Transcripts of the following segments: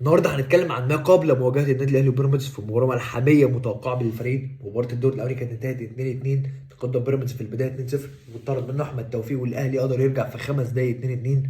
النهارده هنتكلم عن ما قبل مواجهه النادي الاهلي وبيراميدز في مباراه ملحميه متوقعه بين الفريقين. مباراه الدور الاولاني كانت انتهت 2-2، تقدم بيراميدز في البدايه 2-0 واتطرد منه احمد توفيق، والاهلي قدر يرجع في 5 دقايق 2-2.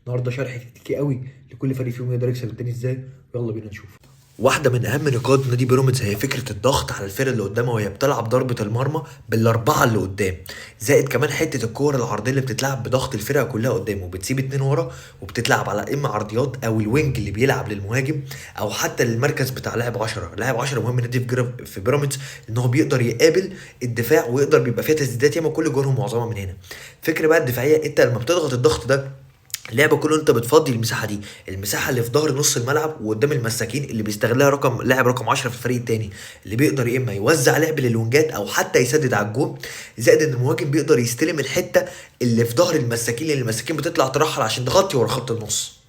النهارده شرح تكتيكي قوي لكل فريق فيهم يقدر يكسب التاني ازاي. يلا بينا نشوف. واحدة من أهم نقاط نادي بيراميدز هي فكرة الضغط على الفرقة اللي قدامها وهي بتلعب ضربة المرمى بالأربعة اللي قدام، زائد كمان حتة الكور العرضية اللي بتتلعب بضغط الفرقة كلها قدام وبتسيب اتنين ورا، وبتتلعب على إما عرضيات أو الوينج اللي بيلعب للمهاجم أو حتى للمركز بتاع لاعب 10. لاعب 10 مهم نادي في بيراميدز إن هو بيقدر يقابل الدفاع ويقدر بيبقى فيها تسديدات ياما، كل جولهم معظمها من هنا. فكرة بقى الدفاعية، أنت لما بتضغط الضغط ده اللعبه كله انت بتفضي المساحه دي، المساحه اللي في ظهر نص الملعب وقدام المساكين اللي بيستغلها لاعب رقم 10 في الفريق التاني، اللي بيقدر يا اما يوزع لعب للونجات او حتى يسدد على الجون، زائد ان المهاجم بيقدر يستلم الحته اللي في ظهر المساكين، لان المساكين بتطلع ترحل عشان تغطي ورا خط النص.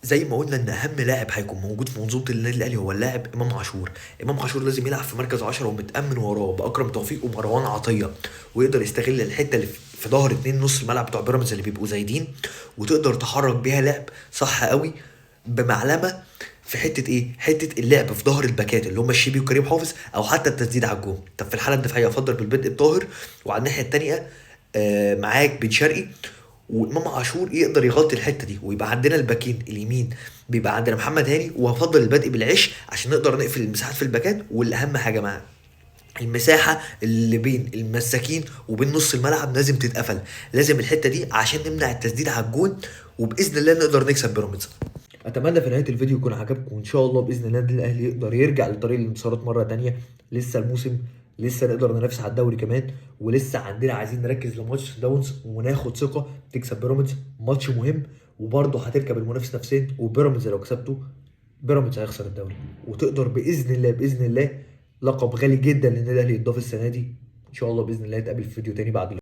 زي ما قلنا ان اهم لاعب هيكون موجود في منظومه النادي الاهلي هو اللاعب امام عاشور. امام عاشور لازم يلعب في مركز 10 ومتامن وراه باكرم توفيق ومروان عطيه، ويقدر يستغل الحته اللي في ظهر اتنين نص الملعب بتوع بيراميدز اللي بيبقوا زايدين، وتقدر تحرك بيها لعب صح قوي بمعلمه في حته ايه، حته اللعب في ظهر الباكات اللي هم الشيبي وكريم حافظ، او حتى التسديد على الجون. طب في الحاله الدفاعيه افضل بالبدء بطاهر، وعلى الناحيه الثانيه معاك بن شرقي، وامام عاشور يقدر يغطي الحته دي، ويبقى عندنا الباكين اليمين بيبقى عندنا محمد هاني، وهفضل البدء بالعش عشان نقدر نقفل المساحات في الباكات. والاهم حاجه معاه المساحه اللي بين المساكين وبين نص الملعب لازم تتقفل، لازم الحته دي عشان نمنع التسديد على الجون، وباذن الله نقدر نكسب بيراميدز. اتمنى في نهايه الفيديو يكون عجبكم، وان شاء الله باذن الله النادي الاهلي يقدر يرجع لطريق الانتصارات مره تانية. لسه الموسم، لسه نقدر ننافس على الدوري كمان، ولسه عندنا عايزين نركز لماتش داونز وناخد ثقه تكسب بيراميدز. ماتش مهم، وبرضه هتركب المنافس نفسيا، وبيراميدز لو كسبته بيراميدز هيخسر الدوري، وتقدر باذن الله باذن الله لقب غالي جدا للنادي الاهلي يتضاف السنه دي. ان شاء الله باذن الله نتقابل في فيديو تاني بعد